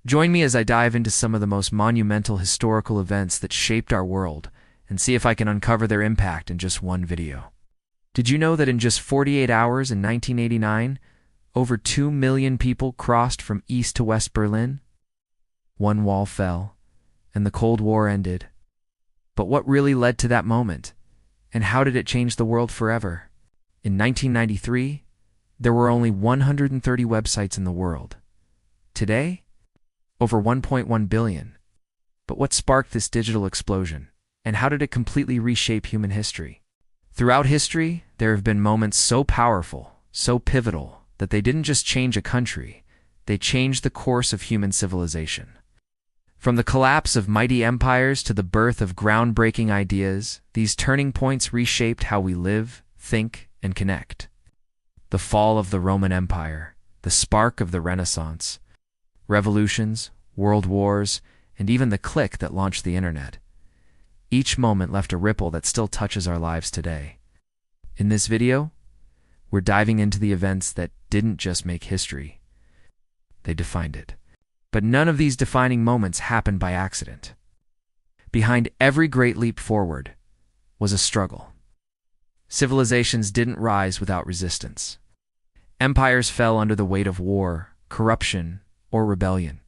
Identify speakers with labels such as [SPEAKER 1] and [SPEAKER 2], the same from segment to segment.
[SPEAKER 1] Join me as I dive into some of the most monumental historical events that shaped our world and see if I can uncover their impact in just one video. Did you know that in just 48 hours in 1989, over 2 million people crossed from East to West Berlin? One wall fell, and the Cold War ended. But what really led to that moment? And how did it change the world forever? In 1993, there were only 130 websites in the world. Today, over 1.1 billion. But what sparked this digital explosion? And how did it completely reshape human history? Throughout history, there have been moments so powerful, so pivotal, that they didn't just change a country, they changed the course of human civilization. From the collapse of mighty empires to the birth of groundbreaking ideas, these turning points reshaped how we live, think, and connect. The fall of the Roman Empire, the spark of the Renaissance, revolutions, world wars, and even the click that launched the internet. Each moment left a ripple that still touches our lives today. In this video, we're diving into the events that didn't just make history, they defined it. But none of these defining moments happened by accident. Behind every great leap forward was a struggle. Civilizations didn't rise without resistance. Empires fell under the weight of war, corruption, or rebellion.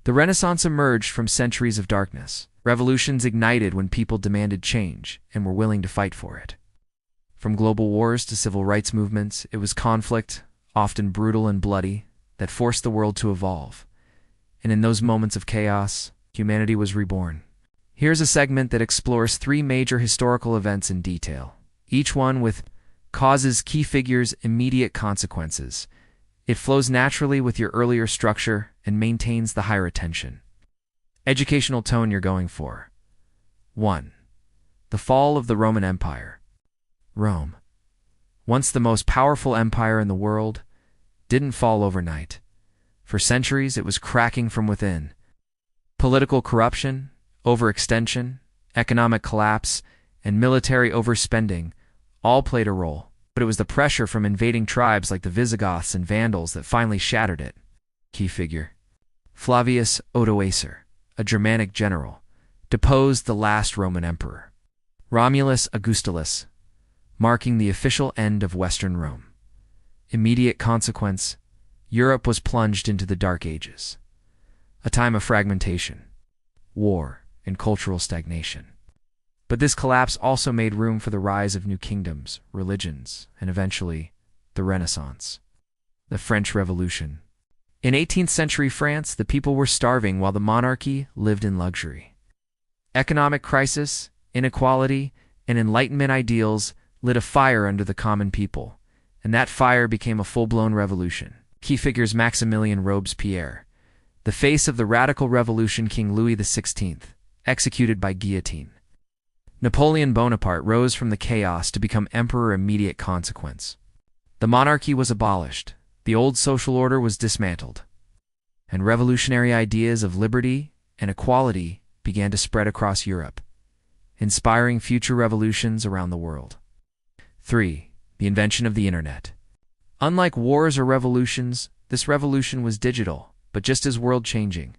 [SPEAKER 1] The Renaissance emerged from centuries of darkness. Revolutions ignited when people demanded change and were willing to fight for it. From global wars to civil rights movements, it was conflict, often brutal and bloody, that forced the world to evolve. And in those moments of chaos, humanity was reborn. Here's a segment that explores 3 major historical events in detail, each one with causes, key figures, immediate consequences. It flows naturally with your earlier structure and maintains the higher attention. Educational tone you're going for. 1. The fall of the Roman Empire. Rome, once the most powerful empire in the world, didn't fall overnight. For centuries, it was cracking from within. Political corruption, overextension, economic collapse, and military overspending all played a role, but it was the pressure from invading tribes like the Visigoths and Vandals that finally shattered it. Key figure. Flavius Odoacer, a Germanic general, deposed the last Roman emperor, Romulus Augustulus, marking the official end of Western Rome. Immediate consequence, Europe was plunged into the Dark Ages, a time of fragmentation, war, and cultural stagnation. But this collapse also made room for the rise of new kingdoms, religions, and eventually, the Renaissance. The French Revolution. In 18th century France, the people were starving while the monarchy lived in luxury. Economic crisis, inequality, and Enlightenment ideals lit a fire under the common people, and that fire became a full-blown revolution. Key figures: Maximilien Robespierre, the face of the radical revolution, King Louis XVI, executed by guillotine. Napoleon Bonaparte rose from the chaos to become emperor. Immediate consequence. The monarchy was abolished, the old social order was dismantled, and revolutionary ideas of liberty and equality began to spread across Europe, inspiring future revolutions around the world. 3. The invention of the internet. Unlike wars or revolutions, this revolution was digital, but just as world-changing.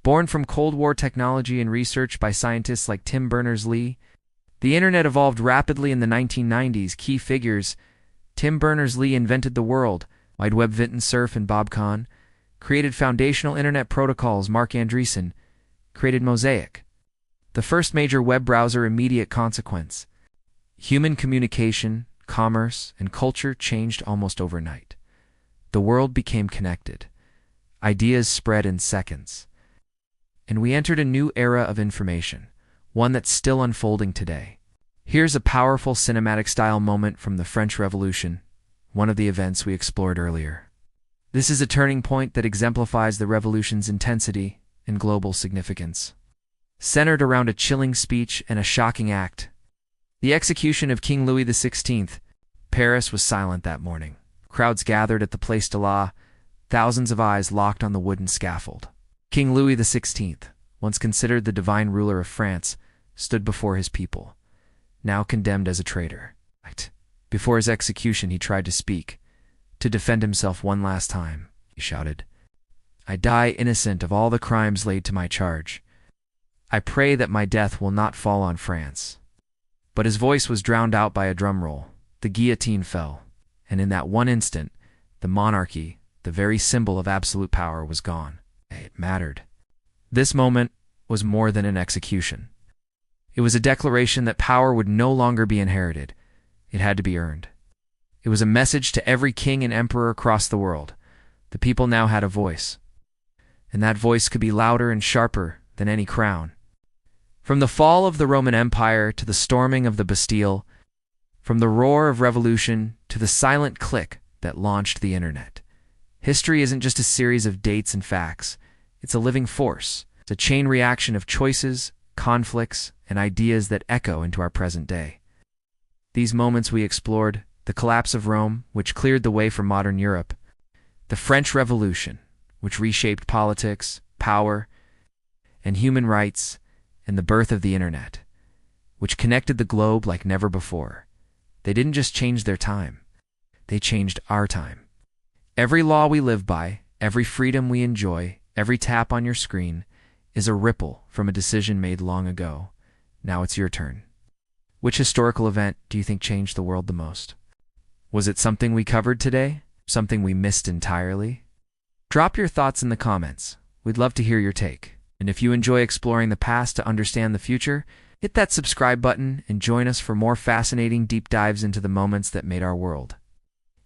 [SPEAKER 1] Born from Cold War technology and research by scientists like Tim Berners-Lee, the internet evolved rapidly in the 1990s. Key figures: Tim Berners-Lee invented the World Wide Web. Vinton Cerf and Bob Kahn created foundational internet protocols. Mark Andreessen created Mosaic, the first major web browser. Immediate consequence. Human communication, commerce, and culture changed almost overnight. The world became connected. Ideas spread in seconds. And we entered a new era of information, one that's still unfolding today. Here's a powerful cinematic-style moment from the French Revolution, one of the events we explored earlier. This is a turning point that exemplifies the revolution's intensity and global significance. Centered around a chilling speech and a shocking act, the execution of King Louis XVI, Paris was silent that morning. Crowds gathered at the Place de la, thousands of eyes locked on the wooden scaffold. King Louis XVI, once considered the divine ruler of France, stood before his people, now condemned as a traitor. Before his execution, he tried to speak, to defend himself one last time. He shouted, I die innocent of all the crimes laid to my charge. I pray that my death will not fall on France." But his voice was drowned out by a drum roll. The guillotine fell, and in that one instant, the monarchy, the very symbol of absolute power, was gone. It mattered. This moment was more than an execution. It was a declaration that power would no longer be inherited. It had to be earned. It was a message to every king and emperor across the world. The people now had a voice, and that voice could be louder and sharper than any crown. From the fall of the Roman Empire to the storming of the Bastille, from the roar of revolution to the silent click that launched the internet, history isn't just a series of dates and facts. It's a living force. It's a chain reaction of choices, conflicts, and ideas that echo into our present day. These moments we explored: the collapse of Rome, which cleared the way for modern Europe; the French Revolution, which reshaped politics, power, and human rights; and the birth of the internet, which connected the globe like never before. They didn't just change their time. They changed our time. Every law we live by, every freedom we enjoy, every tap on your screen is a ripple from a decision made long ago. Now it's your turn. Which historical event do you think changed the world the most? Was it something we covered today? Something we missed entirely? Drop your thoughts in the comments. We'd love to hear your take. And if you enjoy exploring the past to understand the future, hit that subscribe button and join us for more fascinating deep dives into the moments that made our world.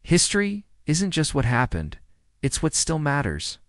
[SPEAKER 1] History isn't just what happened, it's what still matters.